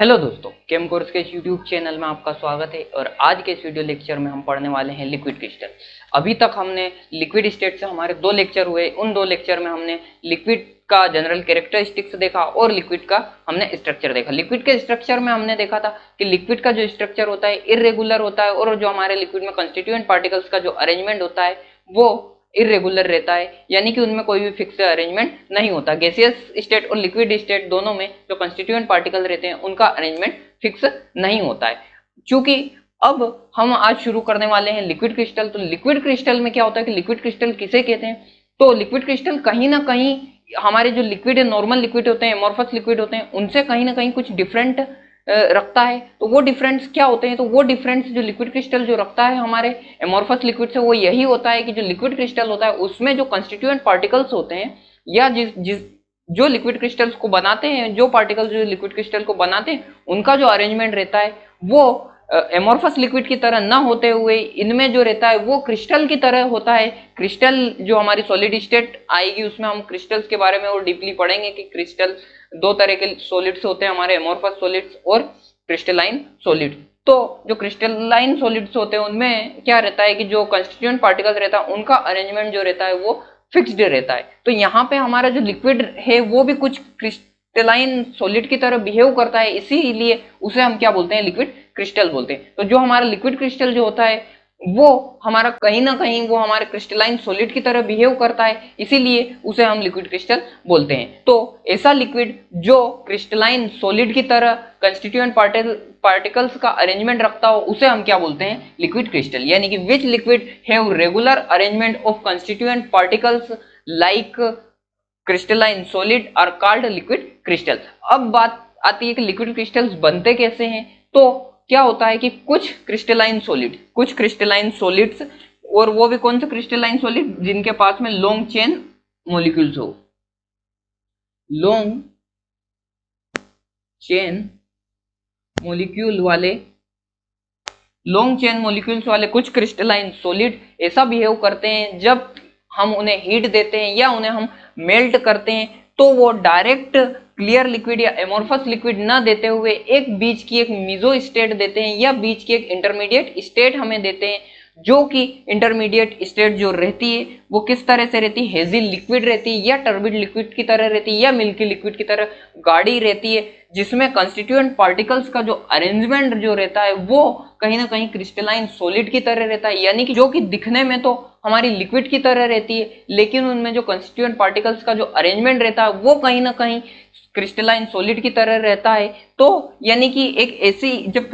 Hello दोस्तों, केम course के YouTube channel में आपका स्वागत है। और आज के इस वीडियो लेक्चर में हम पढ़ने वाले हैं लिक्विड क्रिस्टल। अभी तक हमने लिक्विड स्टेट से हमारे दो लेक्चर हुए। उन दो लेक्चर में हमने लिक्विड का जनरल कैरेक्टरिस्टिक्स देखा और लिक्विड का हमने स्ट्रक्चर देखा। लिक्विड के स्ट्रक्चर में हमने देखा था कि लिक्विड का जो स्ट्रक्चर होता है इर्रेगुलर होता है और जो हमारे लिक्विड में कंस्टिट्यूएंट पार्टिकल्स का जो अरेंजमेंट होता है वो इरेगुलर रहता है, यानी कि उनमें कोई भी फिक्स अरेंजमेंट नहीं होता। गैसियस स्टेट और लिक्विड स्टेट दोनों में जो कंस्टिट्यूएंट पार्टिकल रहते हैं उनका अरेंजमेंट फिक्स नहीं होता है। चूंकि अब हम आज शुरू करने वाले हैं लिक्विड क्रिस्टल, तो लिक्विड क्रिस्टल में क्या होता है कि लिक्विड क्रिस्टल किसे कहते हैं, तो लिक्विड क्रिस्टल कहीं ना कहीं हमारे जो लिक्विड है, नॉर्मल लिक्विड होते हैं, एमोर्फस लिक्विड होते हैं, उनसे कहीं ना कहीं कुछ डिफरेंट रखता है। तो वो डिफरेंस क्या होते हैं, तो वो डिफरेंस जो लिक्विड क्रिस्टल जो रखता है हमारे एमोर्फस लिक्विड से, वो यही होता है कि जो लिक्विड क्रिस्टल होता है उसमें जो कंस्टिट्यूएंट पार्टिकल्स होते हैं या जिस जो लिक्विड क्रिस्टल्स को बनाते हैं, जो पार्टिकल्स जो लिक्विड क्रिस्टल को बनाते हैं, उनका जो अरेंजमेंट रहता है वो एमोर्फस लिक्विड की तरह ना होते हुए इनमें जो रहता है वो क्रिस्टल की तरह होता है। क्रिस्टल जो हमारी सॉलिड स्टेट आएगी उसमें हम क्रिस्टल्स के बारे में और डीपली पढ़ेंगे कि क्रिस्टल दो तरह के सॉलिड्स होते हैं, हमारे एमोर्फस सॉलिड्स और क्रिस्टलाइन सॉलिड। तो जो क्रिस्टलाइन सॉलिड्स होते हैं उनमें क्या रहता है कि जो कंस्टिट्यूएंट पार्टिकल्स रहता है उनका अरेंजमेंट जो रहता है वो फिक्स्ड रहता है। तो यहाँ पे हमारा जो लिक्विड है वो भी कुछ क्रिस्टलाइन सॉलिड की तरह बिहेव करता है, इसीलिए उसे हम क्या बोलते हैं, लिक्विड क्रिस्टल बोलते हैं। तो जो हमारा लिक्विड क्रिस्टल जो होता है वो हमारा कहीं ना कहीं वो हमारे क्रिस्टलाइन सॉलिड की तरह बिहेव करता है, इसीलिए उसे हम लिक्विड क्रिस्टल बोलते हैं। तो ऐसा लिक्विड जो क्रिस्टलाइन सॉलिड की तरह कंस्टिट्यूएंट पार्टिकल्स का अरेंजमेंट रखता हो उसे हम क्या बोलते हैं, लिक्विड क्रिस्टल। यानी कि which liquid have regular arrangement of constituent particles like crystalline solid are called liquid crystal. अब बात आती है कि लिक्विड क्रिस्टल्स बनते कैसे हैं। तो क्या होता है कि कुछ क्रिस्टलाइन सॉलिड्स, और वो भी कौन से क्रिस्टलाइन सॉलिड, जिनके पास में लॉन्ग चेन मॉलिक्यूल्स हो, लॉन्ग चेन मॉलिक्यूल्स वाले कुछ क्रिस्टलाइन सॉलिड ऐसा बिहेव करते हैं जब हम उन्हें हीट देते हैं या उन्हें हम मेल्ट करते हैं तो वो डायरेक्ट क्लियर लिक्विड या एमोर्फस लिक्विड ना देते हुए एक बीच की एक मीजो स्टेट देते हैं या बीच की एक इंटरमीडिएट स्टेट हमें देते हैं, जो कि इंटरमीडिएट स्टेट जो रहती है वो किस तरह से रहती है, हेजी लिक्विड रहती है या टर्बिड लिक्विड की तरह रहती है या मिल्की लिक्विड की तरह गाढ़ी रहती है, जिसमें कंस्टिट्यूएंट पार्टिकल्स का जो अरेंजमेंट जो रहता है वो कहीं ना कहीं क्रिस्टलाइन सॉलिड की तरह रहता है। यानी कि जो कि दिखने में तो हमारी लिक्विड की तरह रहती है, लेकिन उनमें जो कंस्टिट्यूएंट पार्टिकल्स का जो अरेंजमेंट रहता है वो कहीं ना कहीं क्रिस्टलाइन सॉलिड की तरह रहता है। तो यानी कि एक ऐसी जब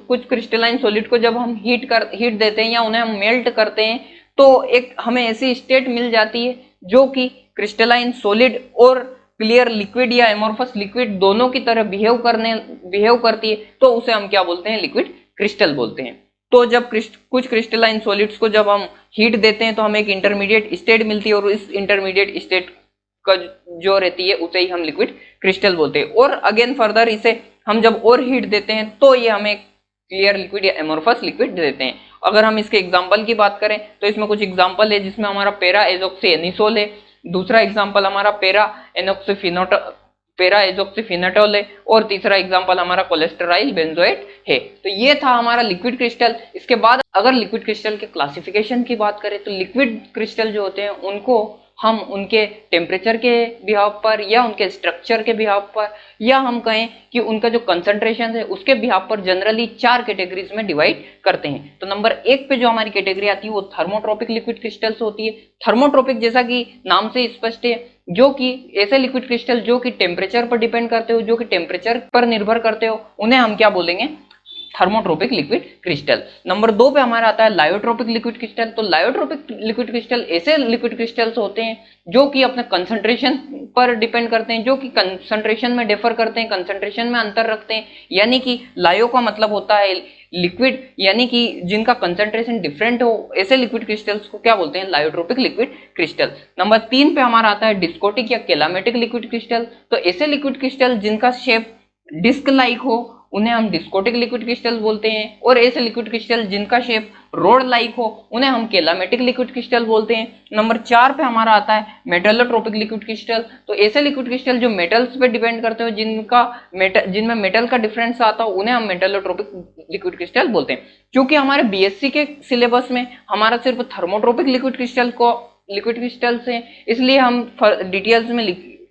कुछ क्रिस्टलाइन सॉलिड को जब हम हीट देते हैं या उन्हें हम मेल्ट करते हैं तो एक हमें ऐसी स्टेट मिल जाती है जो कि क्रिस्टलाइन सॉलिड और क्लियर लिक्विड या एमोर्फस लिक्विड दोनों की तरह बिहेव करती है, तो उसे हम क्या बोलते हैं, लिक्विड क्रिस्टल बोलते हैं। तो जब कुछ क्रिस्टलाइन सॉलिड्स को जब हम हीट देते हैं तो हमें एक इंटरमीडिएट स्टेट मिलती है और इस इंटरमीडिएट स्टेट का जो रहती है उसे ही हम लिक्विड क्रिस्टल बोलते हैं। और अगेन फर्दर इसे हम जब और हीट देते हैं तो ये हमें क्लियर लिक्विड या एमोर्फस लिक्विड देते हैं। अगर हम इसके एग्जांपल की बात करें तो इसमें कुछ एग्जांपल है जिसमें हमारा पेरा एजोक्सी एनिसोल है, दूसरा एग्जांपल हमारा पेरा एजोक्सीफिनाटोल है और तीसरा एग्जांपल हमारा कोलेस्टेराइल बेंजोएट है। तो ये था हमारा लिक्विड क्रिस्टल। इसके बाद अगर लिक्विड क्रिस्टल के क्लासिफिकेशन की बात करें तो लिक्विड क्रिस्टल जो होते हैं उनको हम उनके टेम्परेचर के बिहाव पर या उनके स्ट्रक्चर के बिहाव पर या हम कहें कि उनका जो कंसंट्रेशन है उसके बिहाव पर जनरली 4 कैटेगरीज में डिवाइड करते हैं। तो नंबर 1 पे जो हमारी कैटेगरी आती है वो थर्मोट्रोपिक लिक्विड क्रिस्टल्स होती है। थर्मोट्रोपिक जैसा कि नाम से स्पष्ट है, जो कि ऐसे लिक्विड क्रिस्टल जो कि टेम्परेचर पर डिपेंड करते हो, जो कि टेम्परेचर पर निर्भर करते हो, उन्हें हम क्या बोलेंगे, थर्मोट्रोपिक लिक्विड क्रिस्टल। नंबर 2 पे हमारा आता है लायोट्रोपिक लिक्विड क्रिस्टल। तो लायोट्रोपिक लिक्विड क्रिस्टल ऐसे लिक्विड क्रिस्टल्स होते हैं जो कि अपने कंसंट्रेशन पर डिपेंड करते हैं, जो कि कंसंट्रेशन में डिफर करते हैं, कंसंट्रेशन में अंतर रखते हैं। यानी कि लायो का मतलब होता है लिक्विड, यानी कि जिनका कंसंट्रेशन डिफरेंट हो, ऐसे लिक्विड क्रिस्टल्स को क्या बोलते हैं, लायोट्रोपिक लिक्विड क्रिस्टल। नंबर 3 पे हमारा आता है डिस्कोटिक या कैलामेटिक लिक्विड क्रिस्टल। तो ऐसे लिक्विड क्रिस्टल जिनका शेप डिस्क लाइक हो उन्हें हम डिस्कोटिक लिक्विड क्रिस्टल बोलते हैं, और ऐसे लिक्विड क्रिस्टल जिनका शेप रोड लाइक हो उन्हें हम कैलामेटिक लिक्विड क्रिस्टल बोलते हैं। नंबर 4 पे हमारा आता है मेटलोट्रोपिक लिक्विड क्रिस्टल। तो ऐसे लिक्विड क्रिस्टल जो मेटल्स पे डिपेंड करते हो, जिनमें मेटल का डिफरेंस आता हो, उन्हें हम मेटलोट्रोपिक लिक्विड क्रिस्टल बोलते हैं। क्योंकि हमारे बीएससी के सिलेबस में हमारा सिर्फ थर्मोट्रोपिक लिक्विड क्रिस्टल्स हैं, इसलिए हम डिटेल्स में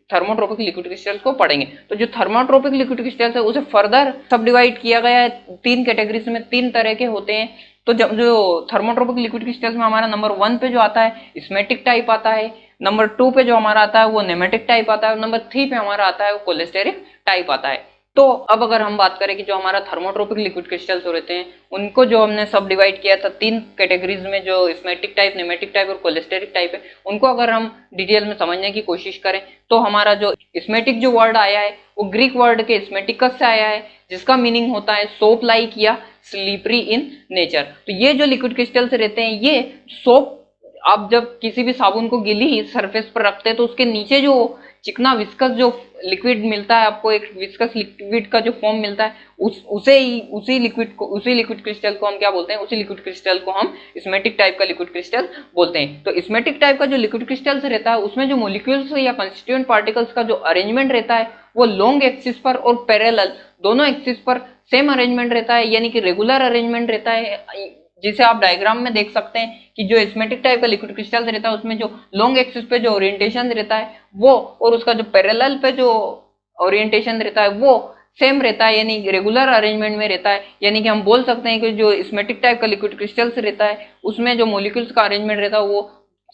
थर्मोट्रोपिक लिक्विड क्रिस्टल्स को पढ़ेंगे। तो जो थर्मोट्रोपिक लिक्विड क्रिस्टल्स है उसे फर्दर सब डिवाइड किया गया है 3 कैटेगरीज में, 3 तरह के होते हैं। तो जब जो थर्मोट्रोपिक लिक्विड क्रिस्टल्स में हमारा नंबर 1 पे जो आता है स्मेटिक टाइप आता है, नंबर 2 पे जो हमारा आता है वो नेमेटिक टाइप आता है, और नंबर 3 पे हमारा आता है वो कोलेस्टेरिक टाइप आता है। तो अब अगर हम बात करें कि जो हमारा थर्मोट्रोपिक लिक्विड क्रिस्टल्स रहते हैं उनको जो हमने सब डिवाइड किया था 3 कैटेगरीज में, जो स्मेटिक टाइप, नेमेटिक टाइप और कोलेस्टेरिक टाइप है, उनको अगर हम डिटेल में समझने की कोशिश करें तो हमारा जो स्मेटिक जो वर्ड आया है वो ग्रीक वर्ड के स्मेटिकस से आया है, जिसका मीनिंग होता है सोप लाइक या स्लीपरी इन नेचर। तो ये जो लिक्विड क्रिस्टल्स रहते हैं ये सोप, आप जब किसी भी साबुन को गीली सरफेस पर रखते हैं तो उसके नीचे जो चिकना विस्कस जो लिक्विड मिलता है आपको, एक विस्कस लिक्विड का जो फॉर्म मिलता है, उसी लिक्विड क्रिस्टल को हम क्या बोलते हैं, उसी लिक्विड क्रिस्टल को हम स्मेटिक टाइप का लिक्विड क्रिस्टल बोलते हैं। तो स्मेटिक टाइप का जो लिक्विड क्रिस्टल्स रहता है उसमें जो मॉलिक्यूल्स या कंस्टिट्यूएंट पार्टिकल्स का जो अरेंजमेंट रहता है वो लॉन्ग एक्सिस पर और पैरेलल दोनों एक्सिस पर सेम अरेंजमेंट रहता है, यानी कि रेगुलर अरेंजमेंट रहता है, जिसे आप डायग्राम में देख सकते हैं कि जो स्मेटिक टाइप का लिक्विड क्रिस्टल रहता है उसमें जो लॉन्ग एक्सिस पे जो ओरिएंटेशन रहता है वो, और उसका जो पैरेलल पे जो ओरिएंटेशन रहता है वो सेम रहता है, यानी रेगुलर अरेंजमेंट में रहता है। यानी कि हम बोल सकते हैं कि जो स्मेटिक टाइप का लिक्विड क्रिस्टल्स रहता है उसमें जो मॉलिक्यूल्स का अरेंजमेंट रहता है वो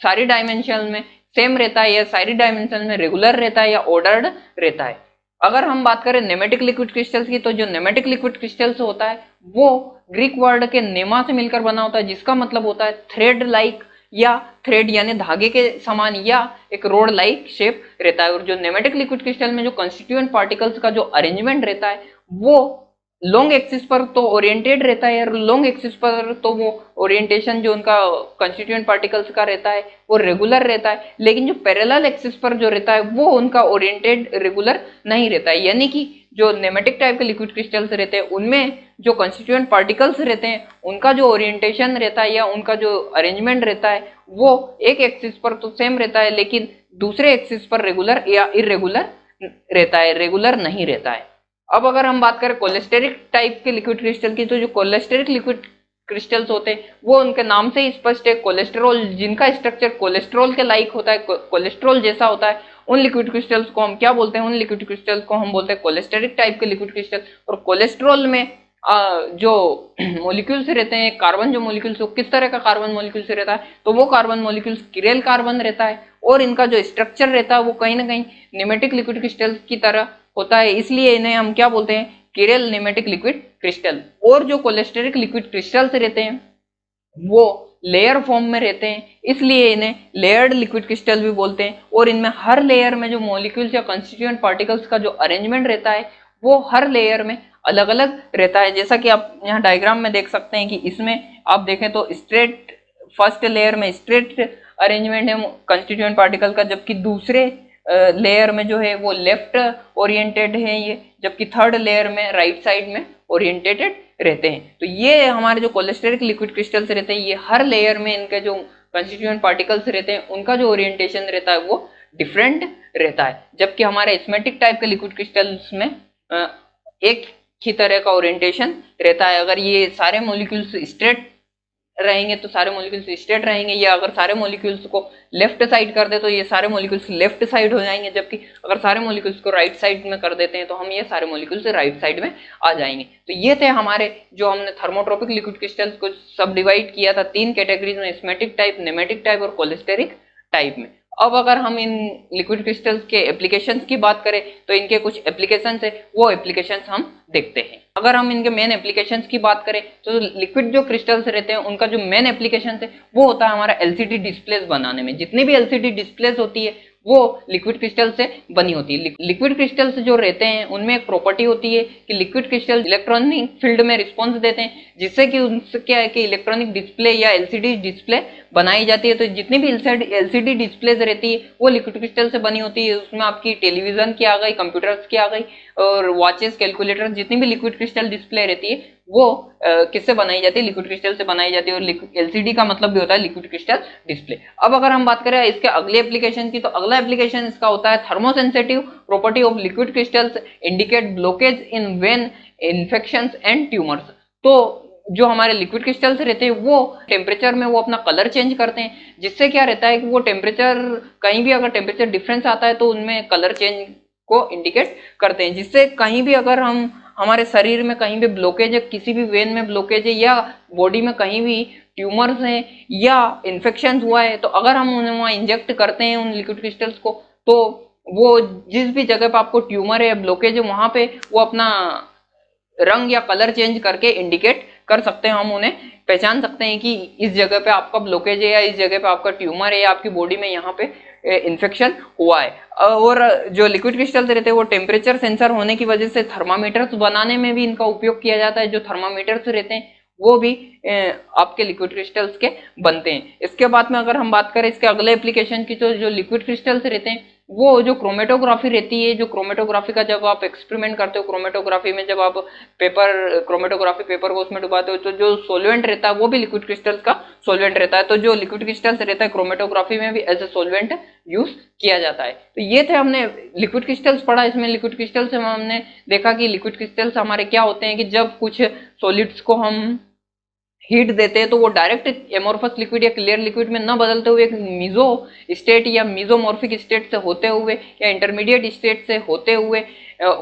सारी डायमेंशन में सेम रहता है, या सारी डायमेंशन में रेगुलर रहता है या ऑर्डर्ड रहता है। अगर हम बात करें नेमेटिक लिक्विड क्रिस्टल्स की, तो जो नेमेटिक लिक्विड क्रिस्टल्स होता है वो ग्रीक वर्ड के नेमा से मिलकर बना होता है, जिसका मतलब होता है थ्रेड लाइक, या थ्रेड यानी धागे के समान, या एक रोड लाइक शेप रहता है। और जो नेमेटिक लिक्विड क्रिस्टल में जो कंस्टिट्यूएंट पार्टिकल्स का जो अरेंजमेंट रहता है वो लॉन्ग एक्सिस पर तो ओरिएंटेड रहता है, और लॉन्ग एक्सिस पर तो वो ओरिएंटेशन जो उनका कंस्टिट्यूएंट पार्टिकल्स का रहता है वो रेगुलर रहता है, लेकिन जो पैरेलल एक्सिस पर जो रहता है वो उनका ओरिएंटेड रेगुलर नहीं रहता है। यानी कि जो नेमेटिक टाइप के लिक्विड क्रिस्टल्स रहते हैं उनमें जो कंस्टिट्यूएंट पार्टिकल्स रहते हैं उनका जो ओरिएंटेशन रहता है या उनका जो अरेंजमेंट रहता है वो एक एक्सिस पर तो सेम रहता है, लेकिन दूसरे एक्सिस पर रेगुलर या इरेगुलर रहता है, रेगुलर नहीं रहता है। अब अगर हम बात करें कोलेस्टेरिक टाइप के लिक्विड क्रिस्टल की, तो जो कोलेस्टेरिक लिक्विड क्रिस्टल्स होते हैं वो उनके नाम से ही स्पष्ट है, कोलेस्टेरॉल जिनका स्ट्रक्चर कोलेस्ट्रॉल के लाइक होता है, कोलेस्ट्रॉल जैसा होता है, उन लिक्विड क्रिस्टल्स को हम क्या बोलते हैं, उन लिक्विड क्रिस्टल्स को हम बोलते हैं कोलेस्टेरिक टाइप के लिक्विड क्रिस्टल। और कोलेस्ट्रॉल में जो मॉलिक्यूल्स रहते हैं, कार्बन जो मॉलिक्यूल्स, किस तरह का कार्बन मॉलिक्यूल्स रहता है, तो वो कार्बन मॉलिक्यूल्स किरेल कार्बन रहता है, और इनका जो स्ट्रक्चर रहता है वो कहीं ना कहीं नेमेटिक लिक्विड क्रिस्टल की तरह होता है, इसलिए इन्हें हम क्या बोलते हैं, किरेल नेमेटिक लिक्विड क्रिस्टल। और जो कोलेस्टेरिक लिक्विड क्रिस्टल्स रहते हैं वो लेयर फॉर्म में रहते हैं, इसलिए इन्हें लेयर्ड लिक्विड क्रिस्टल भी बोलते हैं। और इनमें हर लेयर में जो मॉलिक्यूल्स या कंस्टिट्यूएंट पार्टिकल्स का जो अरेंजमेंट रहता है वो हर लेयर में अलग अलग रहता है, जैसा कि आप यहाँ डायग्राम में देख सकते हैं कि इसमें आप देखें तो स्ट्रेट, फर्स्ट लेयर में स्ट्रेट अरेंजमेंट है कंस्टिट्यूएंट पार्टिकल का, जबकि दूसरे लेयर में जो है वो लेफ्ट ओरिएंटेड है ये, जबकि थर्ड लेयर में राइट साइड में ओरिएंटेटेड रहते हैं। तो ये हमारे जो कोलेस्टेरिक लिक्विड क्रिस्टल्स रहते हैं ये हर लेयर में इनके जो कंस्टिट्यूएंट पार्टिकल्स रहते हैं उनका जो ओरिएंटेशन रहता है वो डिफरेंट रहता है, जबकि हमारे स्मेटिक टाइप के लिक्विड क्रिस्टल्स में एक ही तरह का ओरिएंटेशन रहता है। अगर ये सारे मॉलिक्यूल्स स्ट्रेट रहेंगे तो सारे मॉलिक्यूल्स स्ट्रेट रहेंगे, या अगर सारे मॉलिक्यूल्स को लेफ्ट साइड कर दे तो ये सारे मॉलिक्यूल्स लेफ्ट साइड हो जाएंगे, जबकि अगर सारे मॉलिक्यूल्स को राइट साइड में कर देते हैं तो हम ये सारे मॉलिक्यूल्स राइट साइड में आ जाएंगे। तो ये थे हमारे जो हमने थर्मोट्रोपिक लिक्विड क्रिस्टल्स को सब डिवाइड किया था 3 कैटेगरीज में, स्मेटिक टाइप, नेमेटिक टाइप और कोलेस्टेरिक टाइप में। अब अगर हम इन लिक्विड क्रिस्टल्स के एप्लीकेशंस की बात करें तो इनके कुछ एप्लीकेशंस है, वो एप्लीकेशंस हम देखते हैं। अगर हम इनके मेन एप्लीकेशंस की बात करें तो लिक्विड जो क्रिस्टल्स रहते हैं उनका जो मेन एप्लीकेशन है वो होता है हमारा एलसीडी डिस्प्लेस बनाने में। जितनी भी एलसीडी डिस्प्लेस होती है वो लिक्विड क्रिस्टल से बनी होती है। लिक्विड क्रिस्टल्स जो रहते हैं उनमें एक प्रॉपर्टी होती है कि लिक्विड क्रिस्टल इलेक्ट्रॉनिक फील्ड में रिस्पॉन्स देते हैं, जिससे कि उनसे क्या है कि इलेक्ट्रॉनिक डिस्प्ले या एलसीडी डिस्प्ले बनाई जाती है। तो जितनी भी एलसीडी डिस्प्लेज रहती है वो लिक्विड क्रिस्टल से बनी होती है। उसमें आपकी टेलीविजन की आ गई, कंप्यूटर्स की आ गई, और वॉचेस, कैलकुलेटर, जितनी भी लिक्विड क्रिस्टल डिस्प्ले रहती है वो किससे बनाई जाती है, लिक्विड क्रिस्टल से बनाई जाती है। और एलसीडी का मतलब भी होता है लिक्विड क्रिस्टल डिस्प्ले। अब अगर हम बात करें इसके अगले एप्लीकेशन की, तो अगला एप्लीकेशन इसका होता है thermosensitive property of liquid crystals indicate blockage in when infections and tumours. तो जो हमारे लिक्विड क्रिस्टल्स रहते हैं वो टेम्परेचर में वो अपना कलर चेंज करते हैं, जिससे क्या रहता है कि वो टेम्परेचर कहीं भी अगर टेम्परेचर डिफरेंस आता है तो उनमें कलर चेंज को इंडिकेट करते हैं, जिससे कहीं भी अगर हम हमारे शरीर में कहीं भी ब्लॉकेज है, किसी भी वेन में ब्लॉकेज है या बॉडी में कहीं भी ट्यूमर्स हैं या इन्फेक्शन हुआ है, तो अगर हम उन्हें वहाँ इंजेक्ट करते हैं उन लिक्विड क्रिस्टल्स को, तो वो जिस भी जगह पे आपको ट्यूमर है या ब्लॉकेज है वहां पे वो अपना रंग या कलर चेंज करके इंडिकेट कर सकते हैं। हम उन्हें पहचान सकते हैं कि इस जगह पे आपका ब्लॉकेज है या इस जगह पे आपका ट्यूमर है या आपकी बॉडी में यहाँ पे इन्फेक्शन हुआ है। और जो लिक्विड क्रिस्टल्स रहते हैं वो टेम्परेचर सेंसर होने की वजह से थर्मामीटर्स बनाने में भी इनका उपयोग किया जाता है। जो थर्मामीटर्स रहते हैं वो भी आपके लिक्विड क्रिस्टल्स के बनते हैं। इसके बाद में अगर हम बात करें इसके अगले एप्लीकेशन की, तो जो लिक्विड क्रिस्टल्स रहते हैं वो जो क्रोमेटोग्राफी रहती है, जो क्रोमेटोग्राफी का जब आप एक्सपेरिमेंट करते हो, क्रोमेटोग्राफी में जब आप क्रोमेटोग्राफी पेपर को उसमें डुबाते हो, तो जो सोल्वेंट रहता है वो भी लिक्विड क्रिस्टल्स का सोल्वेंट रहता है। तो जो लिक्विड क्रिस्टल्स रहता है क्रोमेटोग्राफी में भी एज ए सोल्वेंट यूज किया जाता है। तो ये थे हमने लिक्विड क्रिस्टल्स पढ़ा। इसमें लिक्विड क्रिस्टल्स में हमने देखा कि लिक्विड क्रिस्टल्स हमारे क्या होते हैं कि जब कुछ सॉलिड्स को हम हीट देते हैं तो वो डायरेक्ट एमोर्फस लिक्विड या क्लियर लिक्विड में न बदलते हुए एक मीजो स्टेट या मीजोमॉर्फिक स्टेट से होते हुए या इंटरमीडिएट स्टेट से होते हुए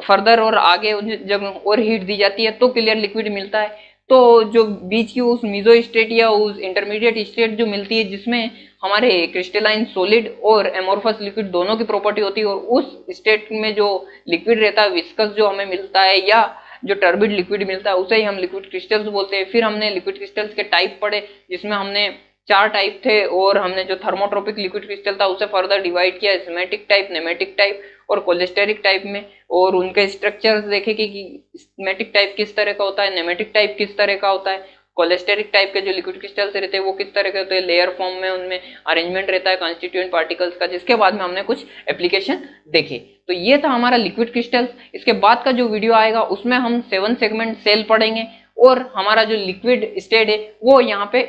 फर्दर और आगे जब और हीट दी जाती है तो क्लियर लिक्विड मिलता है। तो जो बीच की उस मीजो स्टेट या उस इंटरमीडिएट स्टेट जो मिलती है जिसमें हमारे क्रिस्टलाइन सॉलिड और एमोर्फस लिक्विड दोनों की प्रॉपर्टी होती है, और उस स्टेट में जो लिक्विड रहता है विस्कस जो हमें मिलता है या जो टर्बिड लिक्विड मिलता है उसे ही हम लिक्विड क्रिस्टल्स बोलते हैं। फिर हमने लिक्विड क्रिस्टल्स के टाइप पढ़े जिसमें हमने 4 टाइप थे, और हमने जो थर्मोट्रोपिक लिक्विड क्रिस्टल था उसे फर्दर डिवाइड किया स्कीमेटिक टाइप, नेमेटिक टाइप और कोलेस्टेरिक टाइप में, और उनके स्ट्रक्चर्स देखे कि स्कीमेटिक टाइप किस तरह का होता है, नेमेटिक टाइप किस तरह का होता है, कोलेस्टेरिक टाइप के जो लिक्विड क्रिस्टल्स रहते हैं वो किस तरह के होते हैं, लेयर फॉर्म में उनमें अरेंजमेंट रहता है कॉन्स्टिट्यूएंट पार्टिकल्स का। जिसके बाद में हमने कुछ एप्लीकेशन देखे। तो ये था हमारा लिक्विड क्रिस्टल्स। इसके बाद का जो वीडियो आएगा उसमें हम 7 सेगमेंट सेल पढ़ेंगे, और हमारा जो लिक्विड स्टेट है वो यहाँ पे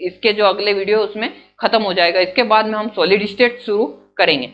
इसके जो अगले वीडियो उसमें खत्म हो जाएगा। इसके बाद में हम सॉलिड स्टेट शुरू करेंगे।